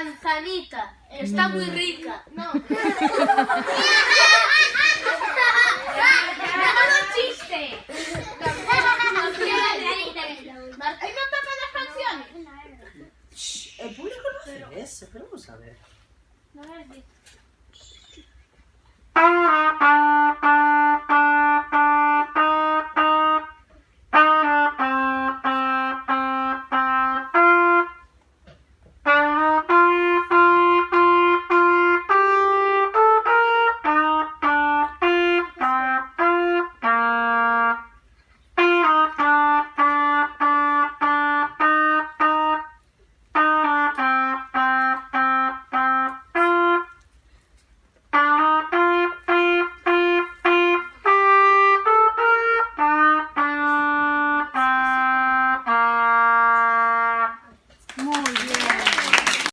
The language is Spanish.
manzanita. Está muy rica. No. ¡No chiste! Martín no toca las canciones. El público no hace eso, pero vamos a ver. No me digas.